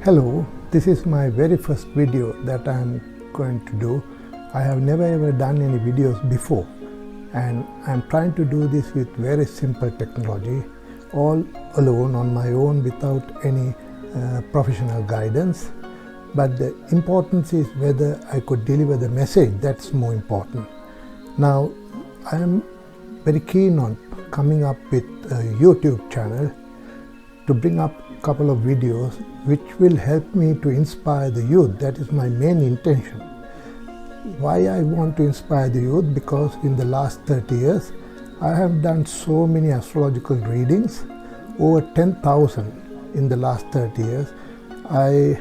Hello, this is my very first video that I am going to do. I have never ever done any videos before, and I am trying to do this with very simple technology, all alone on my own without any professional guidance. But the importance is whether I could deliver the message. That's more important. Now, I am very keen on coming up with a YouTube channel to bring up a couple of videos which will help me to inspire the youth. That is my main intention. Why I want to inspire the youth? Because in the last 30 years I have done so many astrological readings, over 10,000 in the last 30 years. I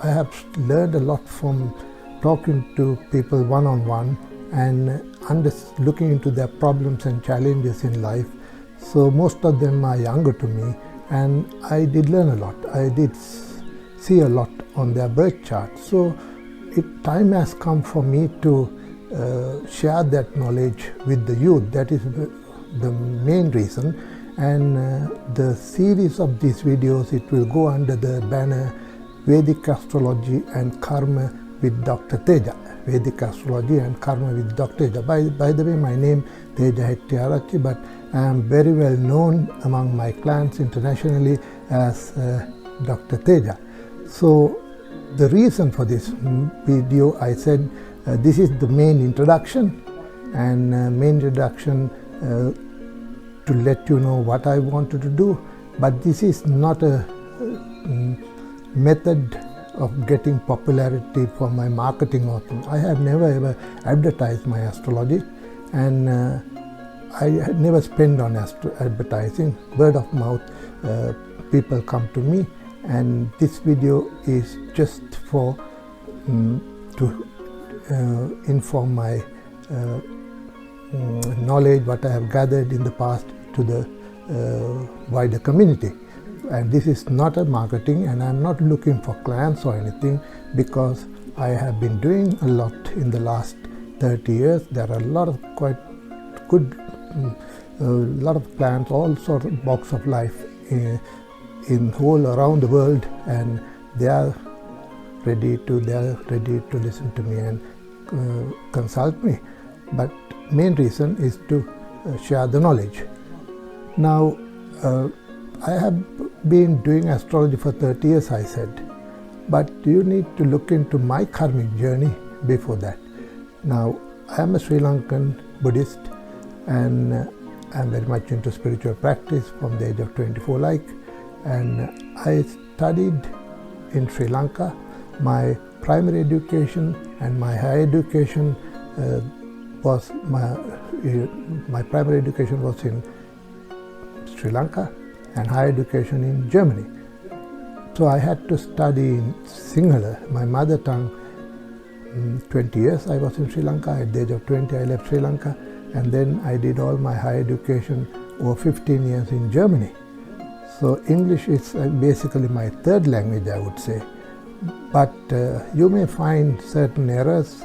have learned a lot from talking to people one-on-one and looking into their problems and challenges in life. So most of them are younger to me, and I did learn a lot. I did see a lot on their birth chart. So time has come for me to share that knowledge with the youth. That is the main reason. And the series of these videos, it will go under the banner Vedic Astrology and Karma with Dr. Teja. Vedic Astrology and Karma with Dr. Teja. By the way, my name Teja Hettiarachchi, but I am very well known among my clients internationally as Dr. Teja. So the reason for this video, I said this is the main introduction, and main introduction to let you know what I wanted to do. But this is not a method of getting popularity for my marketing or something. I have never ever advertised my astrology, and I had never spent on advertising. Word of mouth, people come to me, and this video is just for to inform my knowledge, what I have gathered in the past, to the wider community. And this is not a marketing, and I am not looking for clients or anything, because I have been doing a lot in the last 30 years. There are a lot of quite good, a lot of clients, all sorts of walks of life in whole around the world, and they are ready to listen to me and consult me. But main reason is to share the knowledge. Now, I have been doing astrology for 30 years, I said, but you need to look into my karmic journey before that. Now, I am a Sri Lankan Buddhist, and I am very much into spiritual practice from the age of 24 like, and I studied in Sri Lanka. My primary education and my higher education was my primary education was in Sri Lanka and higher education in Germany. So I had to study in Sinhala, my mother tongue. 20 years I was in Sri Lanka. At the age of 20 I left Sri Lanka, and then I did all my higher education over 15 years in Germany. So English is basically my third language, I would say. But you may find certain errors.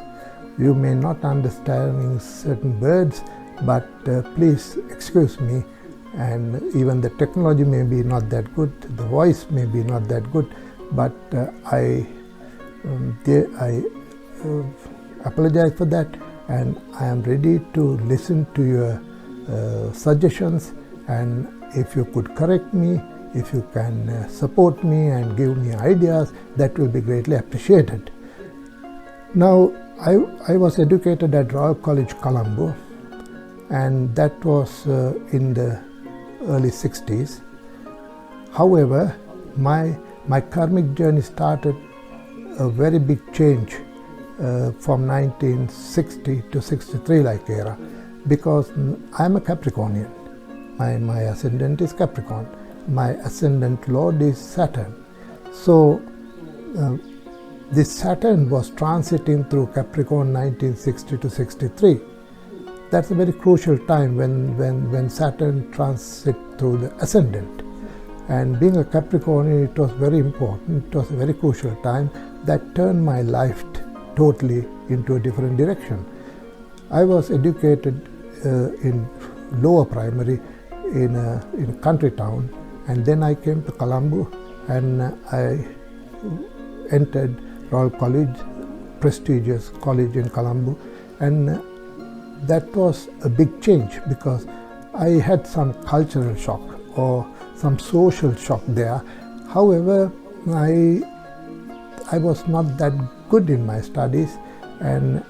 You may not understand certain words, but please excuse me. And even the technology may be not that good, the voice may be not that good, but I apologize for that, and I am ready to listen to your suggestions. And if you could correct me, if you can support me and give me ideas, that will be greatly appreciated. Now, I was educated at Royal College, Colombo, and that was in the early 60s. However, my karmic journey started a very big change from 1960 to 63 like era, because I am a Capricornian. My ascendant is Capricorn. My ascendant lord is Saturn. So this Saturn was transiting through Capricorn 1960 to 63. That's a very crucial time when Saturn transits through the ascendant. And being a Capricorn, it was very important. It was a very crucial time that turned my life totally into a different direction. I was educated in lower primary in a country town, and then I came to Colombo, and I entered Royal College, prestigious college in Colombo, and that was a big change because I had some cultural shock or some social shock there. However, I was not that good in my studies, and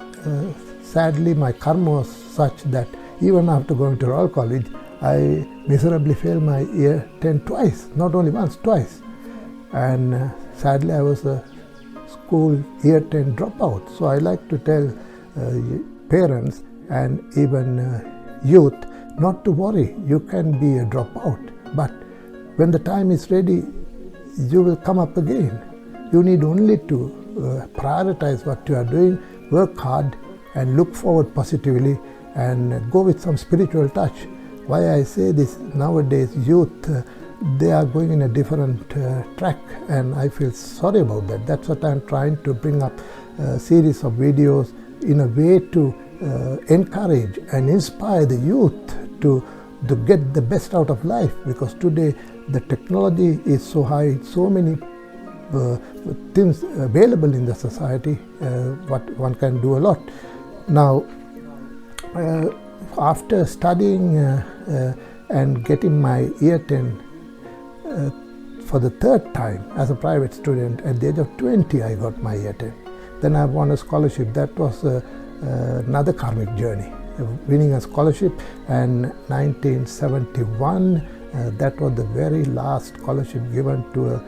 sadly my karma was such that even after going to Royal College, I miserably failed my year 10 twice, not only once, twice. And sadly I was a school year 10 dropout. So I like to tell parents and even youth not to worry. You can be a dropout, but when the time is ready, you will come up again. You need only to prioritize what you are doing, work hard and look forward positively and go with some spiritual touch. Why I say this, nowadays youth, they are going in a different track, and I feel sorry about that. That's what I'm trying to bring up a series of videos in a way to encourage and inspire the youth to get the best out of life, because today the technology is so high, so many things available in the society, what one can do a lot. Now, after studying and getting my year 10 for the third time as a private student, at the age of 20 I got my year 10. Then I won a scholarship. That was another karmic journey, winning a scholarship. And 1971, that was the very last scholarship given to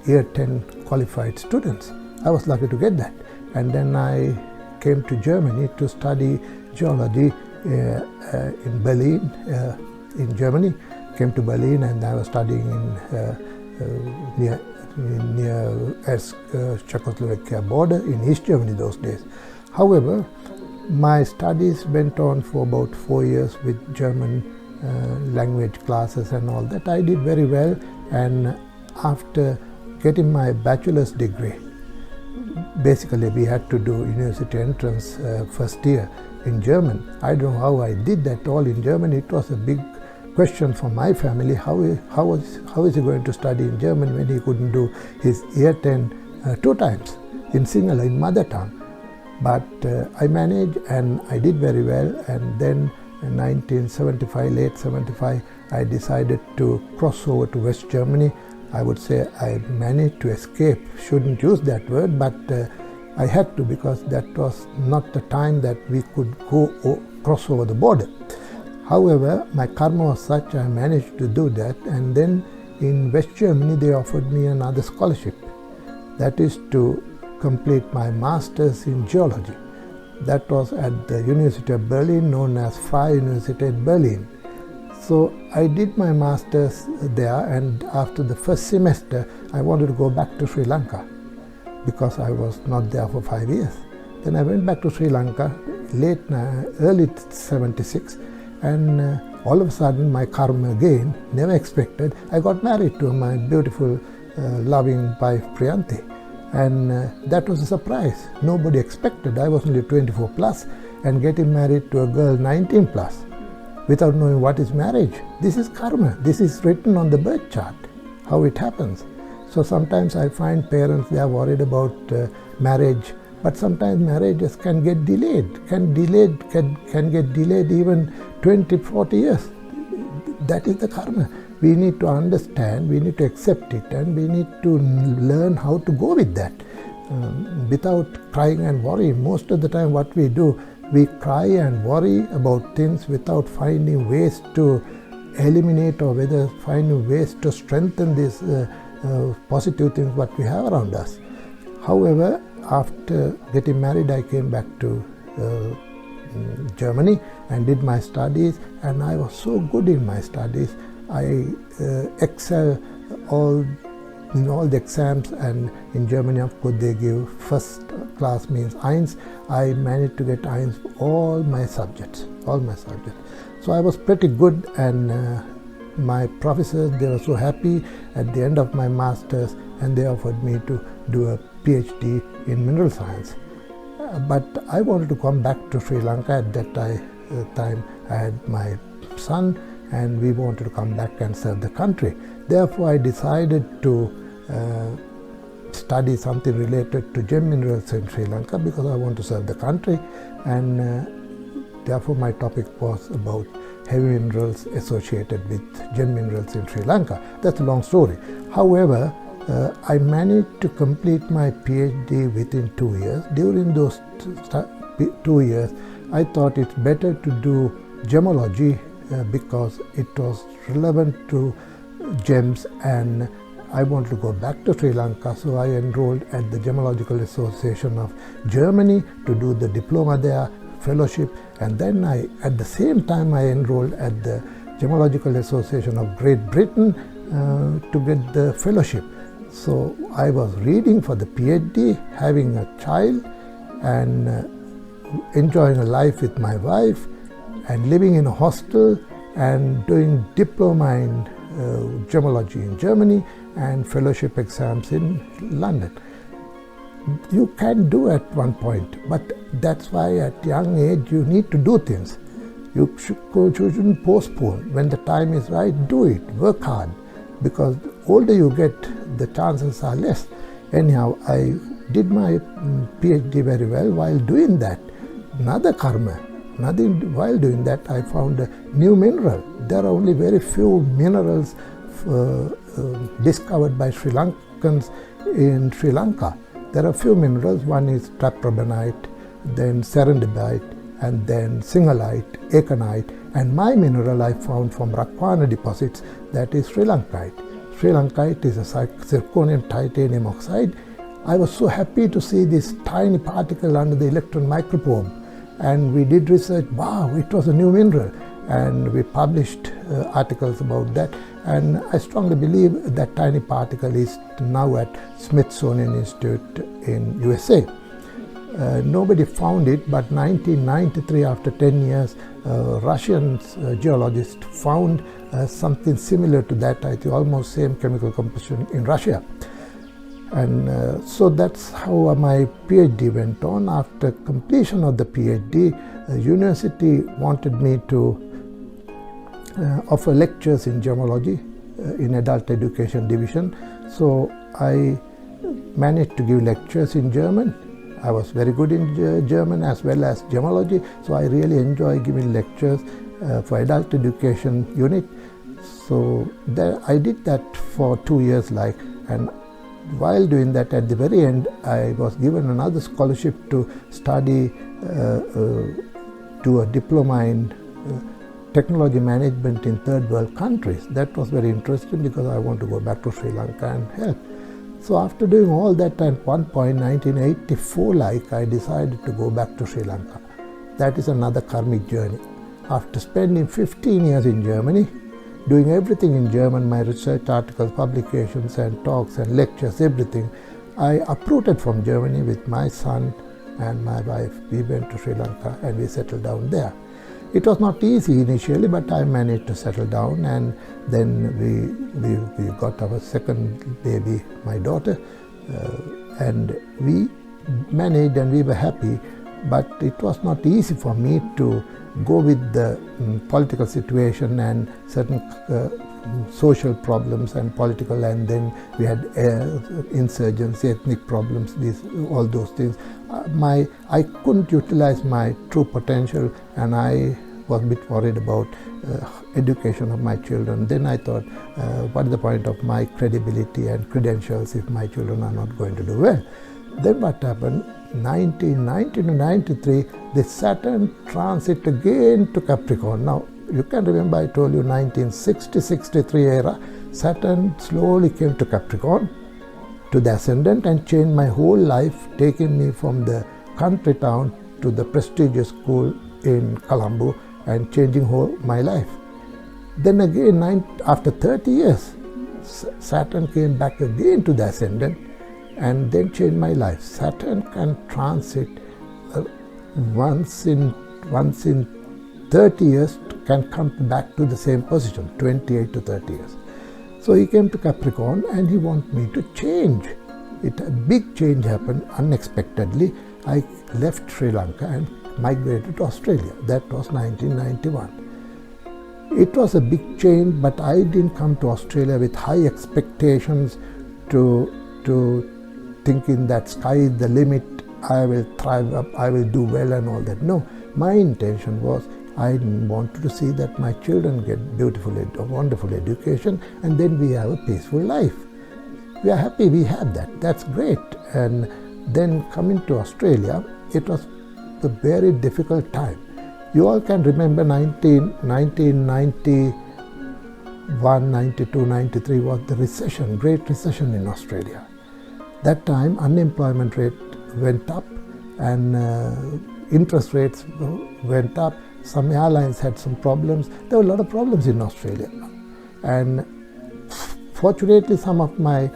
year 10 qualified students. I was lucky to get that. And then I came to Germany to study geology in Berlin, in Germany. Came to Berlin, and I was studying near Czechoslovakia border in East Germany those days. However, my studies went on for about 4 years with German language classes and all that. I did very well, and after getting my bachelor's degree, basically we had to do university entrance first year in German. I don't know how I did that all in German. It was a big question for my family. How is he going to study in German when he couldn't do his year 10 2 times in Sinhala, in mother tongue? But I managed and I did very well. And then in 1975, late 75, I decided to cross over to West Germany. I would say I managed to escape. Shouldn't use that word, but I had to, because that was not the time that we could cross over the border. However, my karma was such, I managed to do that, and then in West Germany they offered me another scholarship. That is to complete my master's in geology. That was at the University of Berlin, known as Freie Universität Berlin. So I did my master's there, and after the first semester I wanted to go back to Sri Lanka because I was not there for 5 years. Then I went back to Sri Lanka early 76, and all of a sudden my karma again, never expected, I got married to my beautiful loving wife Priyanti, and that was a surprise. Nobody expected. I was only 24 plus and getting married to a girl 19 plus without knowing what is marriage. This is karma. This is written on the birth chart, how it happens. So sometimes I find parents, they are worried about marriage, but sometimes marriages can get delayed, can get delayed even 20, 40 years. That is the karma. We need to understand, we need to accept it, and we need to learn how to go with that without crying and worrying. Most of the time what we do, we cry and worry about things without finding ways to eliminate or whether finding ways to strengthen these positive things what we have around us. However, after getting married, I came back to Germany and did my studies, and I was so good in my studies. I excel in all the exams, and in Germany, of course, they give first class means Eins. I managed to get Eins for all my subjects. So I was pretty good, and my professors, they were so happy at the end of my master's, and they offered me to do a PhD in mineral science. But I wanted to come back to Sri Lanka. At that time I had my son, and we wanted to come back and serve the country. Therefore I decided to study something related to gem minerals in Sri Lanka because I want to serve the country, and therefore my topic was about heavy minerals associated with gem minerals in Sri Lanka. That's a long story. However, I managed to complete my PhD within 2 years. During those 2 years, I thought it's better to do gemology because it was relevant to gems, and I wanted to go back to Sri Lanka, so I enrolled at the Gemological Association of Germany to do the diploma there, fellowship, and then at the same time I enrolled at the Gemological Association of Great Britain to get the fellowship. So I was reading for the PhD, having a child, and enjoying a life with my wife, and living in a hostel, and doing diploma in gemology in Germany and fellowship exams in London. You can do at one point, but that's why at young age you need to do things. You shouldn't postpone. When the time is right, do it, work hard, because the older you get, the chances are less. Anyhow, I did my PhD very well. While doing that, another karma. While doing that, I found a new mineral. There are only very few minerals discovered by Sri Lankans in Sri Lanka. There are few minerals. One is traprabanite, then serendipite, and then singhalite, aconite, and my mineral I found from Rakwana deposits, that is Sri Lankite. Sri Lankite is a zirconium titanium oxide. I was so happy to see this tiny particle under the electron microscope, and we did research. Wow, it was a new mineral, and we published articles about that. And I strongly believe that tiny particle is now at Smithsonian Institute in USA. Nobody found it, but 1993, after 10 years, Russian geologists found something similar to that, I think almost same chemical composition in Russia. And so that's how my PhD went on. After completion of the PhD, university wanted me to offer lectures in gemology in adult education division. So I managed to give lectures in German. I was very good in German as well as gemology, so I really enjoy giving lectures for adult education unit. So I did that for 2 years, and while doing that, at the very end, I was given another scholarship to study, do a diploma in technology management in third world countries. That was very interesting because I want to go back to Sri Lanka and help. So after doing all that, at one point, 1984, I decided to go back to Sri Lanka. That is another karmic journey. After spending 15 years in Germany, doing everything in German, my research articles, publications and talks and lectures, everything, I uprooted from Germany with my son and my wife. We went to Sri Lanka and we settled down there. It was not easy initially, but I managed to settle down, and then we got our second baby, my daughter, and we managed and we were happy, but it was not easy for me to go with the political situation and certain social problems and political, and then we had insurgency, ethnic problems, all those things. I couldn't utilize my true potential, and I was a bit worried about education of my children. Then I thought, what is the point of my credibility and credentials if my children are not going to do well? Then what happened? 1990 to 93, the Saturn transit again to Capricorn. Now, you can remember I told you 1960-63 era, Saturn slowly came to Capricorn, to the ascendant, and changed my whole life, taking me from the country town to the prestigious school in Colombo and changing my life. Then again, after 30 years, Saturn came back again to the ascendant and then changed my life. Saturn can transit once in 30 years, can come back to the same position, 28 to 30 years. So he came to Capricorn and he wanted me to change. A big change happened unexpectedly. I left Sri Lanka and migrated to Australia. That was 1991. It was a big change, but I didn't come to Australia with high expectations to thinking that sky is the limit, I will thrive up, I will do well and all that. No, my intention was I wanted to see that my children get beautiful, wonderful education, and then we have a peaceful life. We are happy we have that. That's great. And then coming to Australia, it was a very difficult time. You all can remember 1991, 92, 93 was the recession, great recession in Australia. That time unemployment rate went up and interest rates went up. Some airlines had some problems. There were a lot of problems in Australia. And fortunately, some of my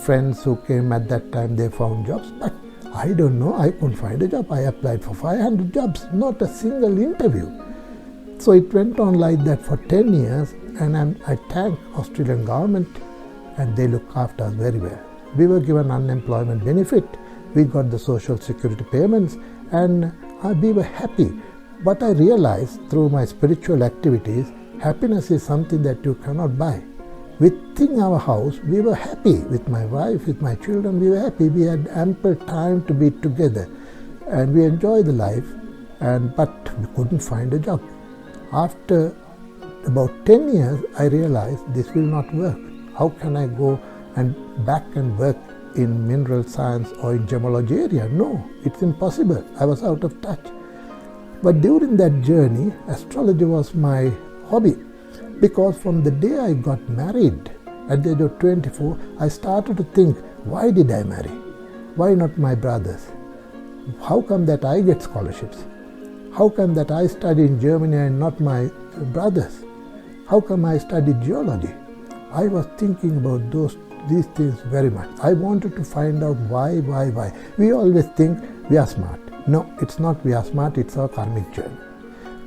friends who came at that time, they found jobs. But I don't know, I couldn't find a job. I applied for 500 jobs, not a single interview. So it went on like that for 10 years. And I thank Australian government, and they look after us very well. We were given unemployment benefit. We got the social security payments, and we were happy. But I realized through my spiritual activities, happiness is something that you cannot buy. Within our house, we were happy. With my wife, with my children, we were happy. We had ample time to be together, and we enjoyed the life. But we couldn't find a job. After about 10 years, I realized this will not work. How can I go and back and work in mineral science or in gemology area? No, it's impossible. I was out of touch. But during that journey, astrology was my hobby, because from the day I got married at the age of 24, I started to think, why did I marry? Why not my brothers? How come that I get scholarships? How come that I study in Germany and not my brothers? How come I studied geology? I was thinking about these things very much. I wanted to find out why. We always think we are smart. No, it's not we are smart, it's our karmic journey.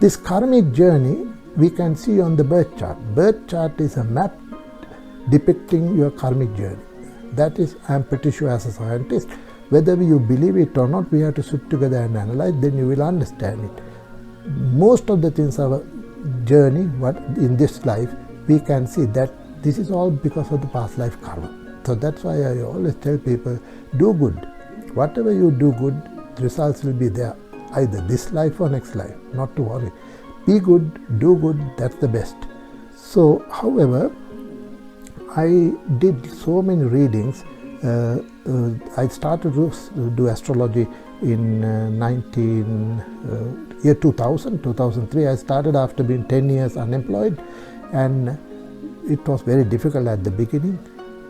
This karmic journey we can see on the birth chart. Birth chart is a map depicting your karmic journey. That is, I am pretty sure as a scientist, whether you believe it or not, we have to sit together and analyze, then you will understand it. Most of the things our journey, what in this life, we can see that this is all because of the past life karma. So that's why I always tell people, do good. Whatever you do good, the results will be there, either this life or next life, not to worry. Be good, do good, that's the best. So, however, I did so many readings. I started to do astrology in 2003. I started after being 10 years unemployed, and it was very difficult at the beginning,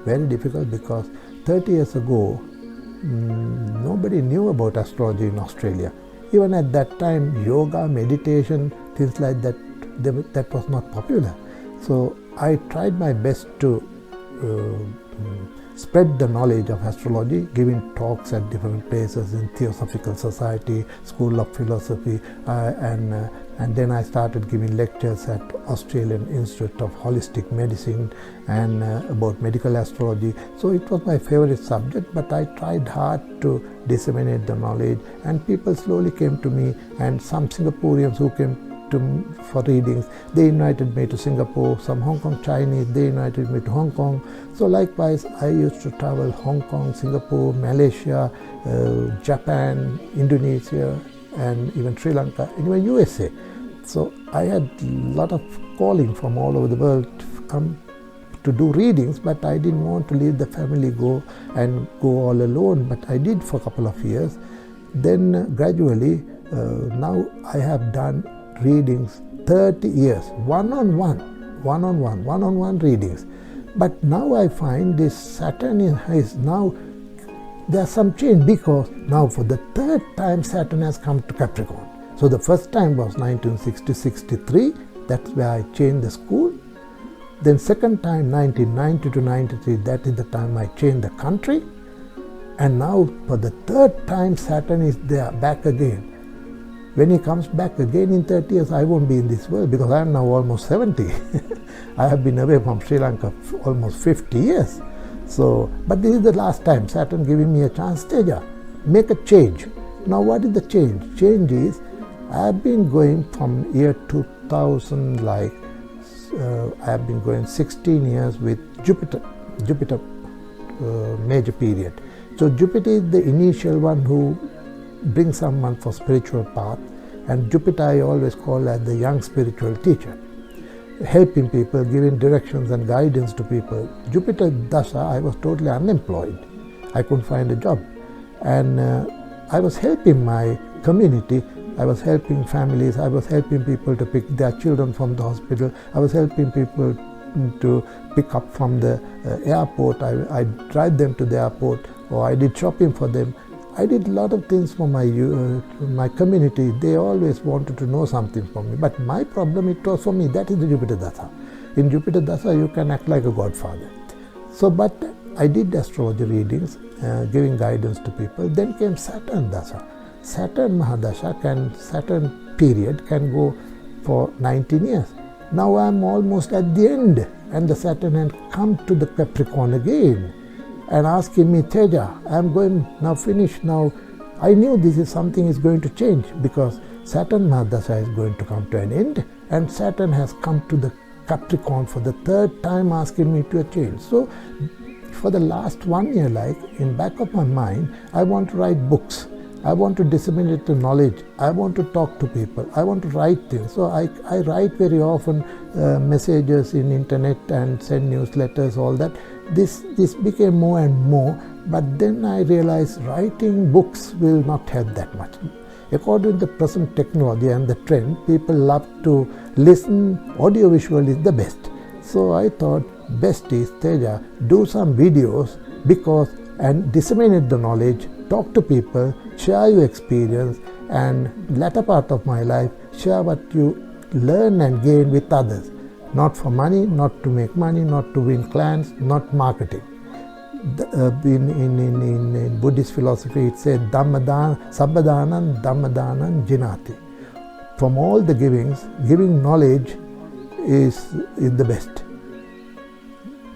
very difficult, because 30 years ago, nobody knew about astrology in Australia. Even at that time, yoga, meditation, things like that, that was not popular. So I tried my best to spread the knowledge of astrology, giving talks at different places in Theosophical Society, School of Philosophy, and then I started giving lectures at Australian Institute of Holistic Medicine and about medical astrology. So it was my favorite subject, but I tried hard to disseminate the knowledge, and people slowly came to me, and some Singaporeans who came to me for readings, they invited me to Singapore. Some Hong Kong Chinese, they invited me to Hong Kong. So likewise, I used to travel Hong Kong, Singapore, Malaysia, Japan, Indonesia, and even Sri Lanka, and even USA. So I had a lot of calling from all over the world to come to do readings, but I didn't want to leave the family, go all alone, but I did for a couple of years. Then gradually, now I have done readings 30 years, one-on-one readings. But now I find this Saturn is now, there's some change, because now for the third time Saturn has come to Capricorn. So the first time was 1960-63, that's where I changed the school. Then second time 1990 to 93, that is the time I changed the country. And now for the third time Saturn is there, back again. When he comes back again in 30 years, I won't be in this world, because I am now almost 70. I have been away from Sri Lanka for almost 50 years. So, but this is the last time Saturn giving me a chance, Teja, make a change. Now what is the change? Change is, I have been going from year 2000, I have been going 16 years with Jupiter major period. So Jupiter is the initial one who brings someone for spiritual path, and Jupiter I always call as the young spiritual teacher, helping people, giving directions and guidance to people. Jupiter Dasha, I was totally unemployed. I couldn't find a job, and I was helping my community. I was helping families. I was helping people to pick their children from the hospital. I was helping people to pick up from the airport. I drive them to the airport, or I did shopping for them. I did a lot of things for my community. They always wanted to know something from me. But my problem, it was for me, that is the Jupiter Dasha. In Jupiter Dasha, you can act like a godfather. So, but I did astrology readings, giving guidance to people. Then came Saturn Dasha. Saturn Mahadasha Saturn period can go for 19 years. Now I am almost at the end, and the Saturn had come to the Capricorn again and asking me, Teja, I am going now, finish now. I knew this is something is going to change, because Saturn Mahadasha is going to come to an end, and Saturn has come to the Capricorn for the third time asking me to change. So for the last 1 year, like in back of my mind, I want to write books. I want to disseminate the knowledge. I want to talk to people. I want to write things. So I write very often messages in internet and send newsletters, all that. This became more and more, but then I realized writing books will not help that much. According to the present technology and the trend, people love to listen. Audiovisual is the best. So I thought, best is, Teja, do some videos and disseminate the knowledge, talk to people, share your experience, and latter part of my life, share what you learn and gain with others. Not for money, not to make money, not to win clients, not marketing. In Buddhist philosophy, it says, Sabbadanan Dhammadanan Jinati. From all the givings, giving knowledge is the best.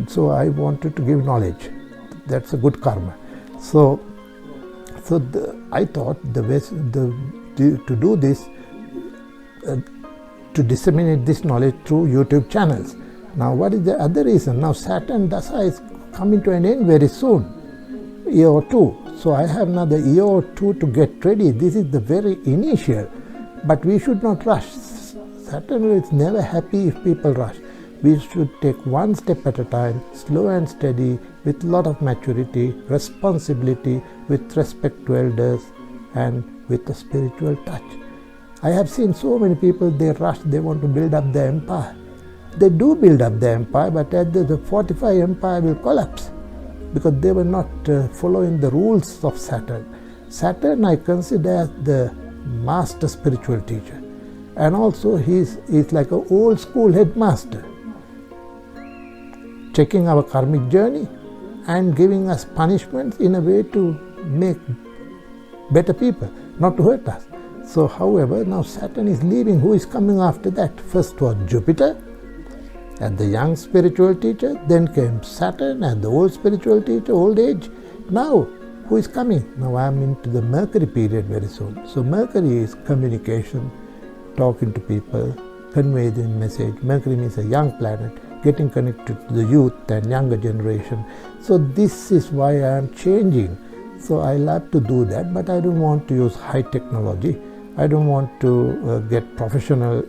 So I wanted to give knowledge. That's a good karma. So I thought the best to do this, to disseminate this knowledge through YouTube channels. Now, what is the other reason? Now, Saturn Dasha is coming to an end very soon, year or two. So I have another year or two to get ready. This is the very initial, but we should not rush. Saturn is never happy if people rush. We should take one step at a time, slow and steady, with a lot of maturity, responsibility, with respect to elders, and with a spiritual touch. I have seen so many people, they rush, they want to build up their empire. They do build up their empire, but at the 45 empire will collapse, because they were not following the rules of Saturn. Saturn I consider as the master spiritual teacher, and also he's like an old school headmaster, checking our karmic journey and giving us punishments in a way to make better people, not to hurt us. So, however, now Saturn is leaving. Who is coming after that? First was Jupiter as the young spiritual teacher, then came Saturn as the old spiritual teacher, old age. Now, who is coming? Now I am into the Mercury period very soon. So Mercury is communication, talking to people, conveying the message. Mercury means a young planet, getting connected to the youth and younger generation. So this is why I am changing. So I love to do that, but I don't want to use high technology. I don't want to get professional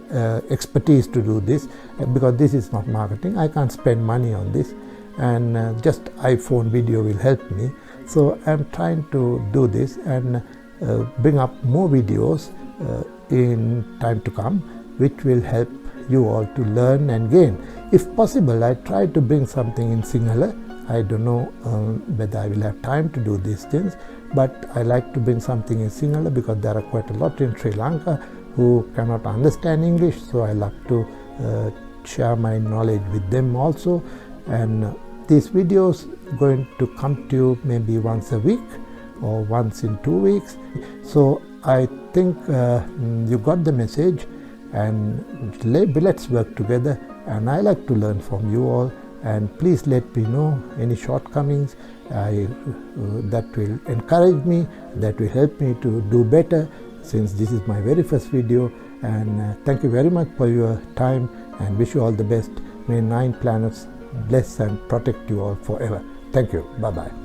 expertise to do this, because this is not marketing. I can't spend money on this, and just iPhone video will help me. So I'm trying to do this and bring up more videos in time to come, which will help you all to learn and gain. If possible, I try to bring something in Sinhala. I don't know whether I will have time to do these things, but I like to bring something in Sinhala because there are quite a lot in Sri Lanka who cannot understand English, so I love to share my knowledge with them also. And these videos going to come to you maybe once a week or once in 2 weeks. So I think you got the message, and let's work together, and I like to learn from you all. And please let me know any shortcomings. That will encourage me, that will help me to do better, since this is my very first video. And thank you very much for your time, and wish you all the best. May 9 planets bless and protect you all forever. Thank you. Bye-bye.